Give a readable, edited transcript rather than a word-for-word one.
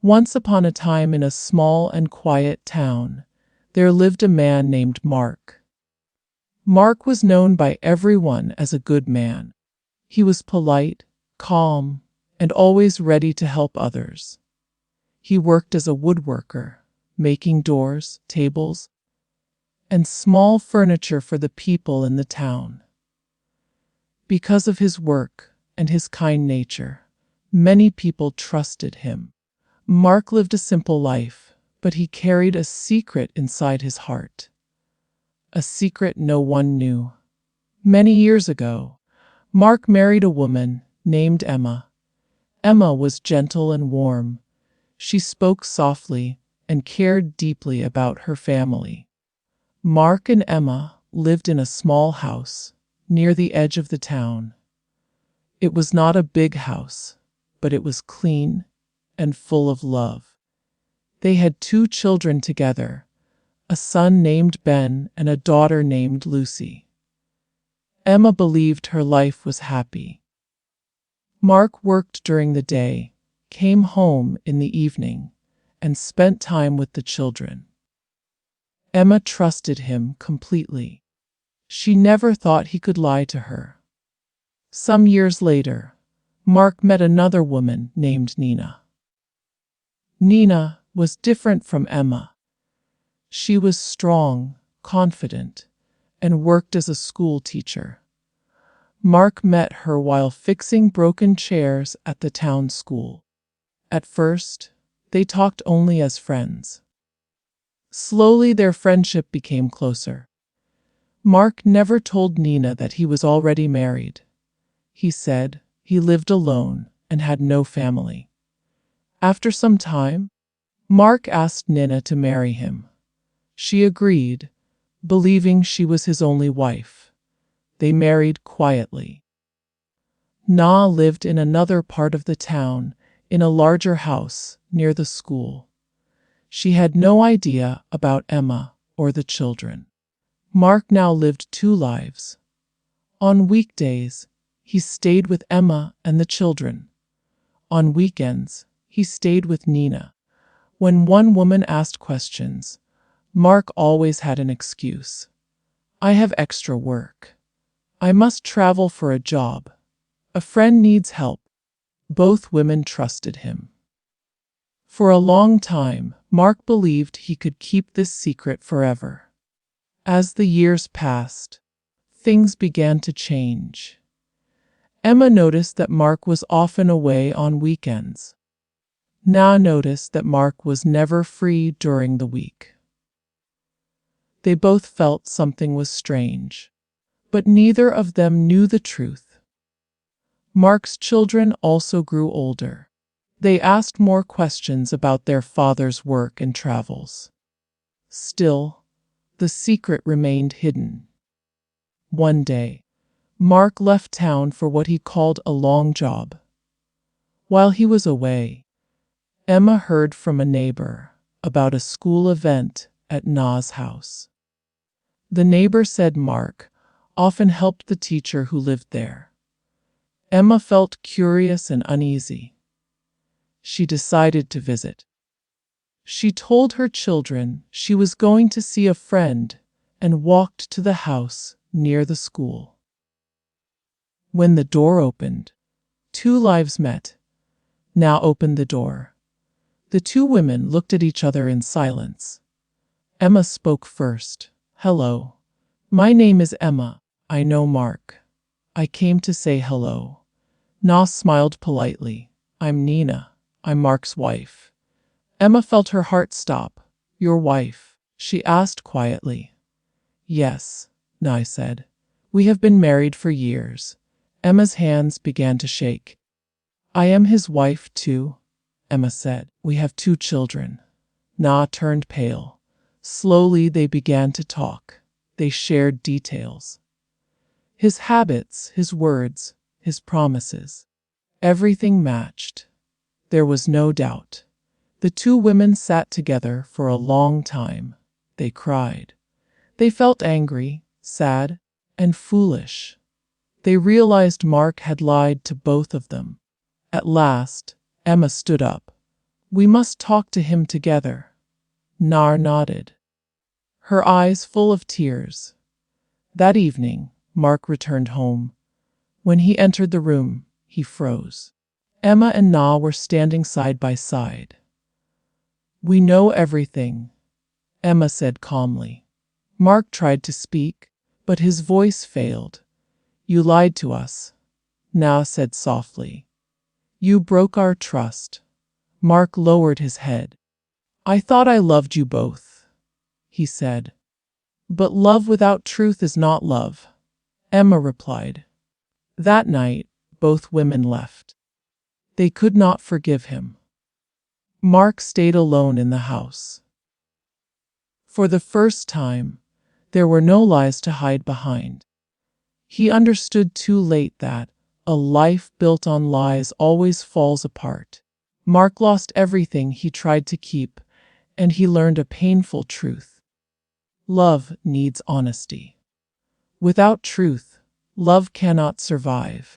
Once upon a time in a small and quiet town, there lived a man named Mark. Mark was known by everyone as a good man. He was polite, calm, and always ready to help others. He worked as a woodworker, making doors, tables, and small furniture for the people in the town. Because of his work and his kind nature, many people trusted him. Mark lived a simple life, but he carried a secret inside his heart. A secret no one knew. Many years ago, Mark married a woman named Emma. Emma was gentle and warm. She spoke softly and cared deeply about her family. Mark and Emma lived in a small house near the edge of the town. It was not a big house, but it was clean and full of love. They had 2 children together, a son named Ben and a daughter named Lucy. Emma believed her life was happy. Mark worked during the day, came home in the evening, and spent time with the children. Emma trusted him completely. She never thought he could lie to her. Some years later, Mark met another woman named Nenah. Nenah was different from Emma. She was strong, confident, and worked as a school teacher. Mark met her while fixing broken chairs at the town school. At first, they talked only as friends. Slowly, their friendship became closer. Mark never told Nenah that he was already married. He said he lived alone and had no family. After some time, Mark asked Nenah to marry him. She agreed, believing she was his only wife. They married quietly. Nenah lived in another part of the town, in a larger house near the school. She had no idea about Emma or the children. Mark now lived 2 lives. On weekdays, he stayed with Emma and the children. On weekends, he stayed with Nenah. When one woman asked questions, Mark always had an excuse. I have extra work. I must travel for a job. A friend needs help. Both women trusted him. For a long time, Mark believed he could keep this secret forever. As the years passed, things began to change. Emma noticed that Mark was often away on weekends. Nenah noticed that Mark was never free during the week. They both felt something was strange, but neither of them knew the truth. Mark's children also grew older. They asked more questions about their father's work and travels. Still, the secret remained hidden. One day, Mark left town for what he called a long job. While he was away, Emma heard from a neighbor about a school event at Nenah's house. The neighbor said Mark often helped the teacher who lived there. Emma felt curious and uneasy. She decided to visit. She told her children she was going to see a friend and walked to the house near the school. When the door opened, 2 lives met. Nenah opened the door. The 2 women looked at each other in silence. Emma spoke first. Hello. My name is Emma. I know Mark. I came to say hello. Nenah smiled politely. I'm Nenah. I'm Mark's wife. Emma felt her heart stop. Your wife? She asked quietly. Yes, Nenah said. We have been married for years. Emma's hands began to shake. I am his wife too, Emma said. We have 2 children. Nenah turned pale. Slowly they began to talk. They shared details. His habits, his words, his promises. Everything matched. There was no doubt. The 2 women sat together for a long time. They cried. They felt angry, sad, and foolish. They realized Mark had lied to both of them. At last, Emma stood up. We must talk to him together. Nar nodded, her eyes full of tears. That evening, Mark returned home. When he entered the room, he froze. Emma and Nah were standing side by side. We know everything, Emma said calmly. Mark tried to speak, but his voice failed. You lied to us, Nah said softly. You broke our trust. Mark lowered his head. I thought I loved you both, he said. But love without truth is not love, Emma replied. That night, both women left. They could not forgive him. Mark stayed alone in the house. For the first time, there were no lies to hide behind. He understood too late that a life built on lies always falls apart. Mark lost everything he tried to keep, and he learned a painful truth. Love needs honesty. Without truth, love cannot survive.